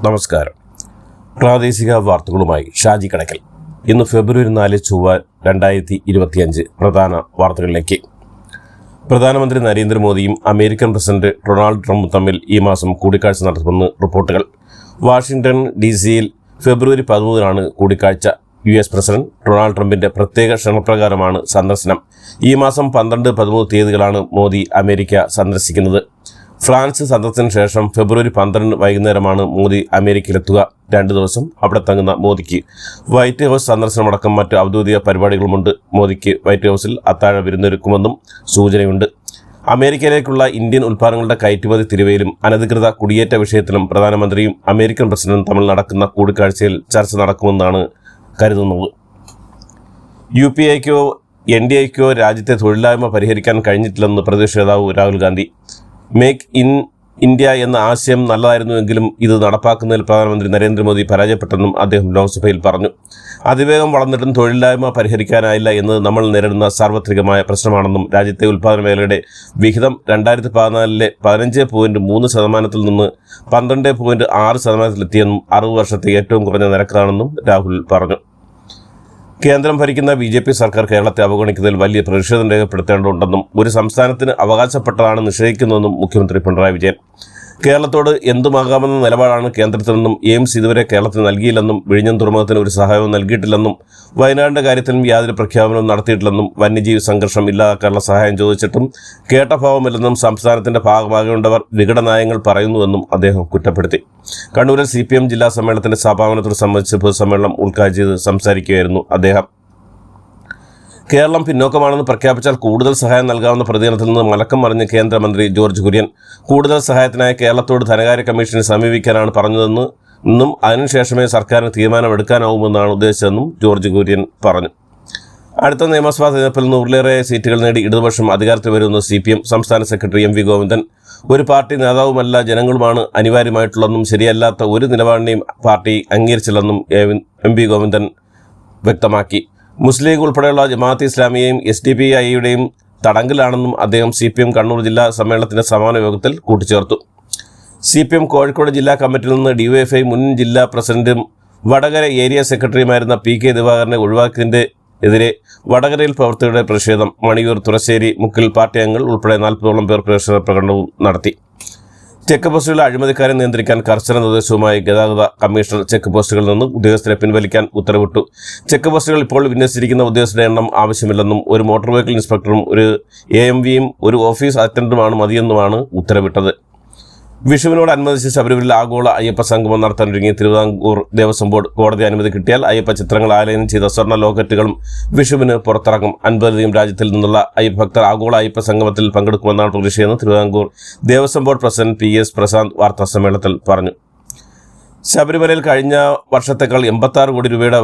നമസ്കാരം. പ്രാദേശിക വാർത്തകളുമായി ഷാജി കടക്കൽ. ഇന്ന് ഫെബ്രുവരി 4 ചൊവ്വ 2025 പ്രധാന വാർത്തകളിലേക്ക്. പ്രധാനമന്ത്രി നരേന്ദ്രമോദിയും അമേരിക്കൻ പ്രസിഡന്റ് ഡൊണാൾഡ് ട്രംപും തമ്മിൽ ഈ മാസം കൂടിക്കാഴ്ച നടത്തുമെന്ന് റിപ്പോർട്ടുകൾ. വാഷിംഗ്ടൺ DC-യിൽ ഫെബ്രുവരി 13 കൂടിക്കാഴ്ച. US പ്രസിഡന്റ് ഡൊണാൾഡ് ട്രംപിന്റെ പ്രത്യേക ക്ഷണപ്രകാരമാണ് സന്ദർശനം. ഈ മാസം 12, 13 തീയതികളാണ് മോദി അമേരിക്ക സന്ദർശിക്കുന്നത്. ഫ്രാൻസ് സന്ദർശനത്തിന് ശേഷം ഫെബ്രുവരി 12 വൈകുന്നേരമാണ് മോദി അമേരിക്കയിലെത്തുക. 2 ദിവസം അവിടെ തങ്ങുന്ന മോദിക്ക് വൈറ്റ് ഹൗസ് സന്ദർശനമടക്കം മറ്റ് ഔദ്യോഗിക പരിപാടികളുമുണ്ട്. മോദിക്ക് വൈറ്റ് ഹൗസിൽ അത്താഴ വിരുന്നൊരുക്കുമെന്നും സൂചനയുണ്ട്. അമേരിക്കയിലേക്കുള്ള ഇന്ത്യൻ ഉൽപ്പന്നങ്ങളുടെ കയറ്റുമതി തിരിവയിലും അനധികൃത കുടിയേറ്റ വിഷയത്തിലും പ്രധാനമന്ത്രിയും അമേരിക്കൻ പ്രസിഡന്റും തമ്മിൽ നടക്കുന്ന കൂടിക്കാഴ്ചയിൽ ചർച്ച നടക്കുമെന്നാണ് കരുതുന്നത്. UPA-ക്കോ NDA-ക്കോ രാജ്യത്തെ തൊഴിലില്ലായ്മ പരിഹരിക്കാൻ കഴിഞ്ഞിട്ടില്ലെന്ന് പ്രതിപക്ഷ നേതാവ് Rahul Gandhi. Make in India എന്ന ആശയം നല്ലതായിരുന്നുവെങ്കിലും ഇത് നടപ്പാക്കുന്നതിൽ പ്രധാനമന്ത്രി നരേന്ദ്രമോദി പരാജയപ്പെട്ടെന്നും അദ്ദേഹം ലോക്സഭയിൽ പറഞ്ഞു. അതിവേഗം വളർന്നിട്ടും തൊഴിലില്ലായ്മ പരിഹരിക്കാനായില്ല എന്നത് നമ്മൾ നേരിടുന്ന സാർവത്രികമായ പ്രശ്നമാണെന്നും രാജ്യത്തെ ഉൽപ്പാദന മേഖലയുടെ വിഹിതം 2014 15.3% നിന്ന് 12.6%-എത്തിയെന്നും 60 വർഷത്തെ ഏറ്റവും കുറഞ്ഞ നിരക്കാണെന്നും രാഹുൽ പറഞ്ഞു. കേന്ദ്രം ഭരിക്കുന്ന BJP സർക്കാർ കേരളത്തെ അവഗണിക്കുന്നതിൽ വലിയ പ്രതിഷേധം രേഖപ്പെടുത്തേണ്ടതുണ്ടെന്നും ഒരു സംസ്ഥാനത്തിന് അവകാശപ്പെട്ടതാണ് നിഷേധിക്കുന്നതെന്നും മുഖ്യമന്ത്രി പിണറായി വിജയൻ. കേരളത്തോട് എന്തുമാകാമെന്ന നിലപാടാണ് കേന്ദ്രത്തിൽ നിന്നും എയിംസ് ഇതുവരെ കേരളത്തിന് നൽകിയില്ലെന്നും വിഴിഞ്ഞം തുറമുഖത്തിന് ഒരു സഹായവും നൽകിയിട്ടില്ലെന്നും വയനാടിൻ്റെ കാര്യത്തിലും യാതൊരു പ്രഖ്യാപനവും നടത്തിയിട്ടില്ലെന്നും വന്യജീവി സംഘർഷം ഇല്ലാതാക്കാനുള്ള സഹായം ചോദിച്ചിട്ടും കേട്ട ഭാവമില്ലെന്നും സംസ്ഥാനത്തിൻ്റെ ഭാഗമാകേണ്ടവർ വികടനയങ്ങൾ പറയുന്നുവെന്നും അദ്ദേഹം കുറ്റപ്പെടുത്തി. കണ്ണൂരിൽ CPM ജില്ലാ സമ്മേളനത്തിൻ്റെ സമാപനത്തോട് സംബന്ധിച്ച് പൊതുസമ്മേളനം ഉദ്ഘാടനം ചെയ്ത് സംസാരിക്കുകയായിരുന്നു അദ്ദേഹം. കേരളം പിന്നോക്കമാണെന്ന് പ്രഖ്യാപിച്ചാൽ കൂടുതൽ സഹായം നൽകാവുന്ന പ്രതികരണത്തിൽ നിന്ന് മലക്കം മറിഞ്ഞ് കേന്ദ്രമന്ത്രി ജോർജ് കുര്യൻ. കൂടുതൽ സഹായത്തിനായി കേരളത്തോട് ധനകാര്യ കമ്മീഷനെ സമീപിക്കാനാണ് പറഞ്ഞതെന്നും അതിനുശേഷമേ സർക്കാരിന് തീരുമാനമെടുക്കാനാവുമെന്നാണ് ഉദ്ദേശിച്ചതെന്നും ജോർജ് കുര്യൻ പറഞ്ഞു. അടുത്ത നിയമസഭാ തെരഞ്ഞെടുപ്പിൽ 100-ലേറെ സീറ്റുകൾ നേടി ഇടതുപക്ഷം അധികാരത്തിൽ വരുമെന്ന് CPM സംസ്ഥാന സെക്രട്ടറി MV ഗോവിന്ദൻ. ഒരു പാർട്ടി നേതാവുമല്ല ജനങ്ങളുമാണ് അനിവാര്യമായിട്ടുള്ളതെന്നും ശരിയല്ലാത്ത ഒരു നിലപാടിനെയും പാർട്ടി അംഗീകരിച്ചില്ലെന്നും MV ഗോവിന്ദൻ വ്യക്തമാക്കി. മുസ്ലിം ലീഗ് ഉൾപ്പെടെയുള്ള ജമാഅത്ത് ഇസ്ലാമിയെയും SDPI-യുടെയും തടങ്കലാണെന്നും അദ്ദേഹം CPM കണ്ണൂർ ജില്ലാ സമ്മേളനത്തിൻ്റെ സമാപന യോഗത്തിൽ കൂട്ടിച്ചേർത്തു. CPM കോഴിക്കോട് ജില്ലാ കമ്മിറ്റിയിൽ നിന്ന് DYFI മുൻ ജില്ലാ പ്രസിഡന്റും വടകര ഏരിയ സെക്രട്ടറിയുമായിരുന്ന PK ദിവാകരനെ ഒഴിവാക്കിയതിൻ്റെ എതിരെ വടകരയിൽ പ്രവർത്തകരുടെ പ്രതിഷേധം. മണിയൂർ, തുറശ്ശേരി, മുക്കിൽ പാർട്ടി അംഗങ്ങൾ ഉൾപ്പെടെ 40ഓളം പേർ പ്രതിഷേധ പ്രകടനവും നടത്തി. ചെക്ക് പോസ്റ്റുകളിലെ അഴിമതിക്കാരെ നിയന്ത്രിക്കാൻ കർശന നിർദ്ദേശവുമായി ഗതാഗത കമ്മീഷണർ ചെക്ക് പോസ്റ്റുകളിൽ നിന്ന് ഉദ്യോഗസ്ഥരെ പിൻവലിക്കാൻ ഉത്തരവിട്ടു. ചെക്ക് പോസ്റ്റുകൾ ഇപ്പോൾ വിന്യസിച്ചിരിക്കുന്ന ഉദ്യോഗസ്ഥരുടെ എണ്ണം ആവശ്യമില്ലെന്നും ഒരു മോട്ടോർ വെഹിക്കിൾ ഇൻസ്പെക്ടറും ഒരു AMV-യും ഒരു ഓഫീസ് അറ്റൻഡന്റുമാണ് മതിയെന്നുമാണ് ഉത്തരവിട്ടത്. വിഷുവിനോടനുബന്ധിച്ച് ശബരിമലയിൽ ആഗോള അയ്യപ്പ സംഗമം നടത്താനൊരുങ്ങിയ തിരുവിതാംകൂർ ദേവസ്വം ബോർഡ് കോടതി അനുമതി കിട്ടിയാൽ അയ്യപ്പ ചിത്രങ്ങൾ ആലേഖനം ചെയ്ത സ്വർണ്ണ ലോക്കറ്റുകളും വിഷുവിന് പുറത്തിറങ്ങും. 50-ലധികം രാജ്യത്തിൽ നിന്നുള്ള അയ്യപ്പ ഭക്തർ ആഗോള അയ്യപ്പ സംഗമത്തിൽ പങ്കെടുക്കുമെന്നാണ് പ്രതീക്ഷയെന്ന് Thiruvithamkoor Devaswom board president PS Prashanth വാർത്താസമ്മേളനത്തിൽ പറഞ്ഞു. ശബരിമലയിൽ കഴിഞ്ഞ വർഷത്തേക്കാൾ 86 കോടി രൂപയുടെ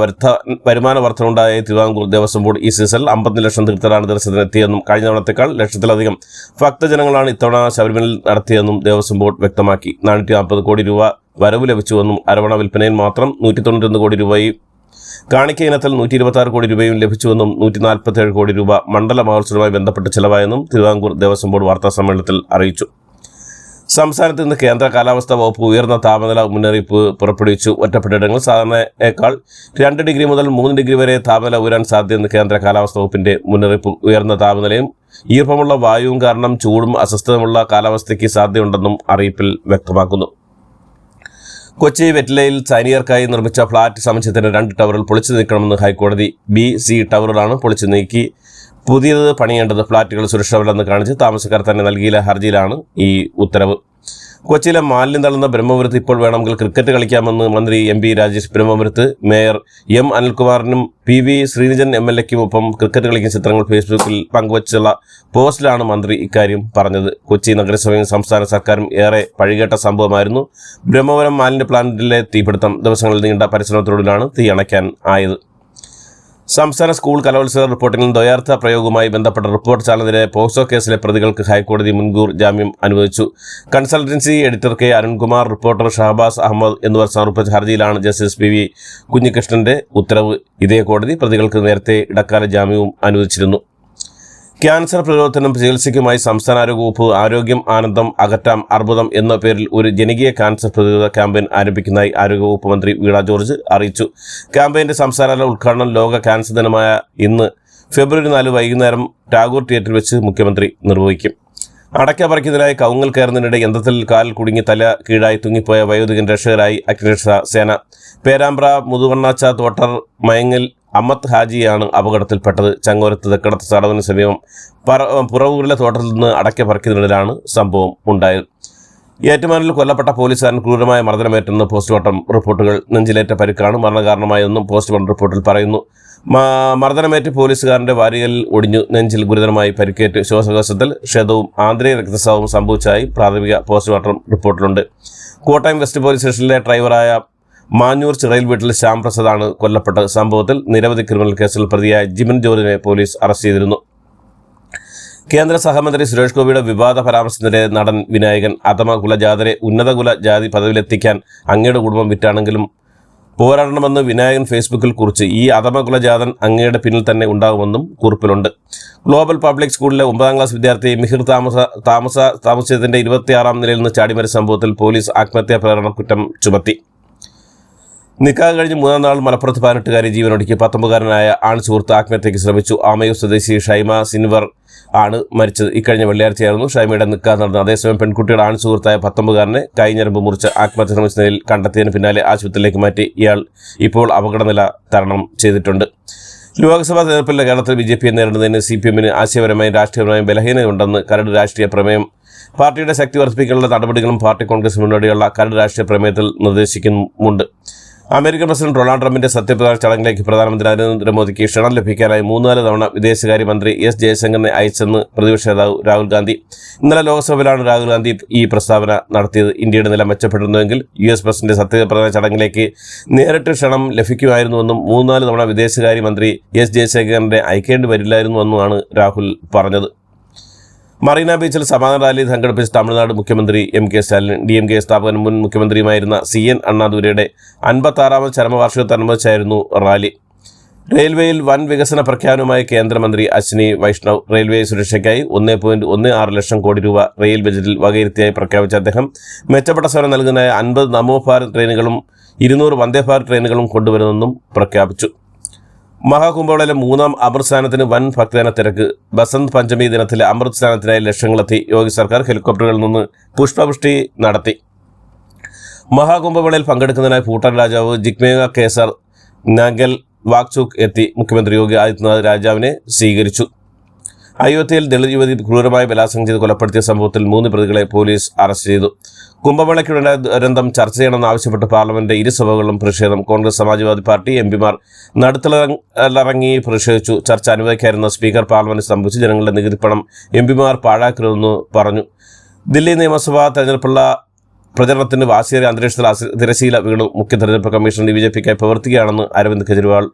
വരുമാന വർധനവുണ്ടായ തിരുവിതാംകൂർ ദേവസ്വം ബോർഡ് ഈ സീസണിൽ 50 ലക്ഷം തീർത്ഥാടന ദർശനത്തിനെത്തിയെന്നും കഴിഞ്ഞ തവണത്തേക്കാൾ ലക്ഷത്തിലധികം ഭക്തജനങ്ങളാണ് ഇത്തവണ ശബരിമലയിൽ നടത്തിയെന്നും ദേവസ്വം ബോർഡ് വ്യക്തമാക്കി. 440 കോടി രൂപ വരവ് ലഭിച്ചുവെന്നും അരവണ വിൽപ്പനയിൽ മാത്രം 191 കോടി രൂപയും കാണിക്ക ഇനത്തിൽ 126 കോടി രൂപയും ലഭിച്ചുവെന്നും 147 കോടി രൂപ മണ്ഡല മഹോത്സവവുമായി ബന്ധപ്പെട്ട് ചെലവായെന്നും തിരുവിതാംകൂർ ദേവസ്വം ബോർഡ് വാർത്താസമ്മേളനത്തിൽ അറിയിച്ചു. സംസ്ഥാനത്ത് ഇന്ന് കേന്ദ്ര കാലാവസ്ഥാ വകുപ്പ് ഉയർന്ന താപനില മുന്നറിയിപ്പ് പുറപ്പെടുവിച്ചു. ഒറ്റപ്പെട്ടയിടങ്ങളിൽ സാധാരണയേക്കാൾ 2 ഡിഗ്രി മുതൽ 3 ഡിഗ്രി വരെ താപനില ഉയരാൻ സാധ്യതയെന്ന് കേന്ദ്ര കാലാവസ്ഥാ വകുപ്പിന്റെ മുന്നറിയിപ്പ്. ഉയർന്ന താപനിലയും ഈർപ്പമുള്ള വായുവും കാരണം ചൂടും അസ്വസ്ഥതയുമുള്ള കാലാവസ്ഥയ്ക്ക് സാധ്യതയുണ്ടെന്നും അറിയിപ്പിൽ വ്യക്തമാക്കുന്നു. കൊച്ചി വെറ്റിലയിൽ സൈനികർക്കായി നിർമ്മിച്ച ഫ്ളാറ്റ് സമുച്ചയത്തിന്റെ 2 ടവറുകൾ പൊളിച്ചു നീക്കണമെന്ന് ഹൈക്കോടതി. B-C ടവറുകളാണ് പൊളിച്ചു നീക്കി പുതിയത് പണിയേണ്ടത്. ഫ്ളാറ്റുകൾ സുരക്ഷയില്ലെന്ന് കാണിച്ച് താമസക്കാർ തന്നെ നൽകിയില്ല ഹർജിയിലാണ് ഈ ഉത്തരവ്. കൊച്ചിയിലെ മാലിന്യം തള്ളുന്ന ബ്രഹ്മപുരത്ത് ഇപ്പോൾ വേണമെങ്കിൽ ക്രിക്കറ്റ് കളിക്കാമെന്ന് മന്ത്രി MP രാജേഷ്. ബ്രഹ്മപുരത്ത് മേയർ M അനിൽകുമാറിനും PV ശ്രീനിജൻ MLA-ക്കുമൊപ്പം ക്രിക്കറ്റ് കളിക്കുന്ന ചിത്രങ്ങൾ ഫേസ്ബുക്കിൽ പങ്കുവച്ചുള്ള പോസ്റ്റിലാണ് മന്ത്രി ഇക്കാര്യം പറഞ്ഞത്. കൊച്ചി നഗരസഭയും സംസ്ഥാന സർക്കാരും ഏറെ പഴികേട്ട സംഭവമായിരുന്നു ബ്രഹ്മപുരം മാലിന്യ പ്ലാന്റിലെ തീപിടുത്തം. ദിവസങ്ങളിൽ നീണ്ട പരിശ്രമത്തോടിലാണ് തീ അണയ്ക്കാൻ ആയത്. സംസ്ഥാന സ്കൂൾ കലോത്സവ റിപ്പോർട്ടിംഗിൽ ദ്വയാർത്ഥ പ്രയോഗവുമായി ബന്ധപ്പെട്ട റിപ്പോർട്ട് ചാനലിനെതിരെ പോക്സോ കേസിലെ പ്രതികൾക്ക് ഹൈക്കോടതി മുൻകൂർ ജാമ്യം അനുവദിച്ചു. Consultancy editor K Arunkumar, reporter Shahabaz Ahmed എന്നിവർ സമർപ്പിച്ച ഹർജിയിലാണ് ജസ്റ്റിസ് PV കുഞ്ഞികൃഷ്ണന്റെ ഉത്തരവ്. ഇതേ കോടതി പ്രതികൾക്ക് നേരത്തെ ഇടക്കാല ജാമ്യവും അനുവദിച്ചിരുന്നു. ക്യാൻസർ പ്രതിരോധത്തിനും ചികിത്സയ്ക്കുമായി സംസ്ഥാന ആരോഗ്യവകുപ്പ് ആരോഗ്യം ആനന്ദം അകറ്റാം അർബുദം എന്ന പേരിൽ ഒരു ജനകീയ ക്യാൻസർ പ്രതിരോധ ക്യാമ്പയിൻ ആരംഭിക്കുന്നതായി ആരോഗ്യവകുപ്പ് മന്ത്രി വീണ ജോർജ് അറിയിച്ചു. ക്യാമ്പയിന്റെ സംസ്ഥാനതല ഉദ്ഘാടനം ലോക ക്യാൻസർ ദിനമായ ഇന്ന് ഫെബ്രുവരി 4 വൈകുന്നേരം ടാഗോർ തിയേറ്ററിൽ വെച്ച് മുഖ്യമന്ത്രി നിർവഹിക്കും. അടയ്ക്ക പറിക്കുന്നതിനായി കവുങ്ങൽ കയറുന്നതിനിടെ യന്ത്രത്തിൽ കാൽ കുടുങ്ങി തല കീഴായി തൂങ്ങിപ്പോയ വയോധികൻ രക്ഷകരായി അഗ്നിരക്ഷാ സേന. പേരാമ്പ്ര മുതുവണ്ണാച്ച തോട്ടർ മയങ്ങൽ അമ്മത്ത് ഹാജിയാണ് അപകടത്തിൽപ്പെട്ടത്. ചങ്ങോരത്ത് തെക്കടത്ത് തടവിന് സമീപം പുറവൂരിലെ തോട്ടത്തിൽ നിന്ന് അടയ്ക്ക പറിക്കുന്നതിനിടയിലാണ് സംഭവം ഉണ്ടായത്. ഏറ്റുമാനൂരിൽ കൊല്ലപ്പെട്ട പോലീസുകാരൻ ക്രൂരമായ മർദ്ദനമേറ്റെന്ന് പോസ്റ്റ്മോർട്ടം റിപ്പോർട്ടുകൾ. നെഞ്ചിലേറ്റ പരിക്കാണ് മരണകാരണമായതെന്നും പോസ്റ്റ്മോർട്ടം റിപ്പോർട്ടിൽ പറയുന്നു. മർദ്ദനമേറ്റ് പോലീസുകാരന്റെ വാരികലിൽ ഒടിഞ്ഞു. നെഞ്ചിൽ ഗുരുതരമായി പരിക്കേറ്റ് ശ്വാസകോശത്തിൽ ക്ഷതവും ആന്തരിക രക്തസ്രാവവും സംഭവിച്ചതായി പ്രാഥമിക പോസ്റ്റ്മോർട്ടം റിപ്പോർട്ടിലുണ്ട്. കോട്ടയം വെസ്റ്റ് പോലീസ് സ്റ്റേഷനിലെ ഡ്രൈവറായ മാഞ്ഞൂർ ചിറയിൽ വീട്ടിൽ ശ്യാം പ്രസാദാണ് കൊല്ലപ്പെട്ടത്. സംഭവത്തിൽ നിരവധി ക്രിമിനൽ കേസുകൾ പ്രതിയായ ജിമിൻ ജോർജിനെ പോലീസ് അറസ്റ്റ് ചെയ്തിരുന്നു. കേന്ദ്ര സഹമന്ത്രി സുരേഷ് ഗോപിയുടെ വിവാദ പരാമർശത്തിനെതിരെ നടൻ വിനായകൻ അധമ കുലജാതരെ ഉന്നത കുല ജാതി പദവിയിലെത്തിക്കാൻ അങ്ങയുടെ കുടുംബം വിറ്റാണെങ്കിലും പോരാടണമെന്ന് വിനായകൻ ഫേസ്ബുക്കിൽ കുറിച്ച്. ഈ അധമ കുലജാതൻ അങ്ങയുടെ പിന്നിൽ തന്നെ ഉണ്ടാകുമെന്നും കുറിപ്പിലുണ്ട്. ഗ്ലോബൽ പബ്ലിക് സ്കൂളിലെ 9ാം ക്ലാസ് വിദ്യാർത്ഥി മിഹിർ താമസത്തിന്റെ 26ാം നിലയിൽ നിന്ന് ചാടിമരിച്ച സംഭവത്തിൽ പോലീസ് ആത്മഹത്യാ പ്രേരണ കുറ്റം ചുമത്തി. നിക്കാഹ് കഴിഞ്ഞ് 3ാം നാൾ മലപ്പുറത്ത് 18-കാരി ജീവനൊടുക്കി 19-കാരനായ ആൺ സുഹൃത്ത് ആത്മഹത്യയ്ക്ക് ശ്രമിച്ചു. ആമയൂർ സ്വദേശി ഷൈമ സിൻവർ ആണ് മരിച്ചത്. ഇക്കഴിഞ്ഞ വെള്ളിയാഴ്ചയായിരുന്നു ഷൈമയുടെ നിക്കാഹ് നടന്നത്. അതേസമയം പെൺകുട്ടിയുടെ ആൺ സുഹൃത്തായ 19-കാരനെ കൈഞ്ഞരമ്പ് മുറിച്ച് ആത്മഹത്യ ശ്രമിച്ച നിലയിൽ കണ്ടെത്തിയതിന് പിന്നാലെ ആശുപത്രിയിലേക്ക് മാറ്റി. ഇയാൾ ഇപ്പോൾ അപകടനില തരണം ചെയ്തിട്ടുണ്ട്. ലോക്സഭാ തെരഞ്ഞെടുപ്പിൽ കേരളത്തിൽ BJPയെ നേരിടുന്നതിന് CPM-ന് ആശയപരമായും രാഷ്ട്രീയപരമായും ബലഹീനതയുണ്ടെന്ന് കരട് രാഷ്ട്രീയ പ്രമേയം. പാർട്ടിയുടെ ശക്തി വർദ്ധിപ്പിക്കാനുള്ള നടപടികളും പാർട്ടി കോൺഗ്രസ് മുന്നോടിയുള്ള കരട് രാഷ്ട്രീയ പ്രമേയത്തിൽ നിർദ്ദേശിക്കുന്നുമുണ്ട്. അമേരിക്കൻ പ്രസിഡന്റ് ഡൊണാൾഡ് ട്രംപിന്റെ സത്യപ്രതിജ്ഞ ചടങ്ങിലേക്ക് പ്രധാനമന്ത്രി നരേന്ദ്രമോദിക്ക് ക്ഷണം ലഭിക്കാനായി 3-4 തവണ വിദേശകാര്യമന്ത്രി S ജയശങ്കറിനെ അയച്ചെന്ന് പ്രതിപക്ഷ നേതാവ് രാഹുൽ ഗാന്ധി. ഇന്നലെ ലോക്സഭയിലാണ് രാഹുൽ ഗാന്ധി ഈ പ്രസ്താവന നടത്തിയത്. ഇന്ത്യയുടെ നില മെച്ചപ്പെട്ടിരുന്നുവെങ്കിൽ US പ്രസിഡന്റ് സത്യപ്രതിജ്ഞ ചടങ്ങിലേക്ക് നേരിട്ട് ക്ഷണം ലഭിക്കുമായിരുന്നുവെന്നും 3-4 തവണ വിദേശകാര്യമന്ത്രി S ജയശങ്കറിനെ അയക്കേണ്ടി വരില്ലായിരുന്നുവെന്നുമാണ് രാഹുൽ പറഞ്ഞത്. മറീന ബീച്ചിൽ സമാധാന റാലി സംഘടിപ്പിച്ച തമിഴ്നാട് മുഖ്യമന്ത്രി MK സ്റ്റാലിൻ. DMK സ്ഥാപകനും മുൻ മുഖ്യമന്ത്രിയുമായിരുന്ന CN അണ്ണാദുരൈയുടെ 56ാമത് ചരമവാർഷികത്തോടനുബന്ധിച്ചായിരുന്നു റാലി. റെയിൽവേയിൽ വൻ വികസന പ്രഖ്യാപനവുമായി കേന്ദ്രമന്ത്രി അശ്വിനി വൈഷ്ണവ്. റെയിൽവേ സുരക്ഷയ്ക്കായി 1.16 ലക്ഷം കോടി രൂപ റെയിൽ ബജറ്റിൽ വകയിരുത്തിയായി പ്രഖ്യാപിച്ച അദ്ദേഹം മെച്ചപ്പെട്ട സേവനം നൽകുന്നതിനായി 50 നമോ ഭാരത് ട്രെയിനുകളും 200 വന്ദേ ഭാരത് ട്രെയിനുകളും കൊണ്ടുവരുമെന്നും പ്രഖ്യാപിച്ചു. മഹാകുംഭമേളയിലെ 3ാം അമൃത് സ്നാനത്തിന് വൻ ഭക്തജന തിരക്ക്. ബസന്ത് പഞ്ചമി ദിനത്തിലെ അമൃത് സ്നാനത്തിനായി ലക്ഷങ്ങളെത്തി. യോഗി സർക്കാർ ഹെലികോപ്റ്ററുകളിൽ നിന്ന് പുഷ്പവൃഷ്ടി നടത്തി. മഹാകുംഭമേളയിൽ പങ്കെടുക്കുന്നതിനായി ഭൂട്ടാൻ രാജാവ് ജിഗ്മേയ കേസർ നാഗൽ വാക്ചൂക്ക് എത്തി. മുഖ്യമന്ത്രി യോഗി ആദിത്യനാഥ് രാജാവിനെ സ്വീകരിച്ചു. അയോധ്യയിൽ ദളിത് യുവതി ക്രൂരമായി ബലാത്സംഗം ചെയ്ത് കൊലപ്പെടുത്തിയ സംഭവത്തിൽ 3 പ്രതികളെ പോലീസ് അറസ്റ്റ് ചെയ്തു. കുംഭമേളയ്ക്കുണ്ടായ ദുരന്തം ചർച്ച ചെയ്യണമെന്നാവശ്യപ്പെട്ട് പാർലമെന്റ് ഇരുസഭകളിലും പ്രതിഷേധം. കോൺഗ്രസ് സമാജ്വാദി പാർട്ടി MPമാർ നടുത്തളമിറങ്ങി പ്രതിഷേധിച്ചു. ചർച്ച അനുവദിക്കാതിരുന്ന സ്പീക്കർ പാർലമെന്റ് സ്തംഭിച്ചു. ജനങ്ങളുടെ നികുതിപ്പണം MPമാർ പാഴാക്കരുതെന്ന് പറഞ്ഞു. ദില്ലി നിയമസഭാ തെരഞ്ഞെടുപ്പുള്ള പ്രചരണത്തിന് വാശിയേറിയ അന്തരീക്ഷത്തിൽ തിരശീല വീണു. മുഖ്യ തെരഞ്ഞെടുപ്പ് കമ്മീഷൻ BJPക്കായി പ്രവർത്തിക്കുകയാണെന്ന് അരവിന്ദ് കെജ്രിവാൾ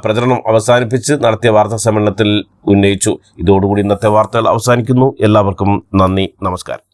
പ്രചരണം അവസാനിപ്പിച്ച് നടത്തിയ വാർത്താ സമ്മേളനത്തിൽ ഉന്നയിച്ചു. ഇതോടുകൂടി ഇന്നത്തെ വാർത്തകൾ അവസാനിക്കുന്നു. എല്ലാവർക്കും നന്ദി, നമസ്കാരം.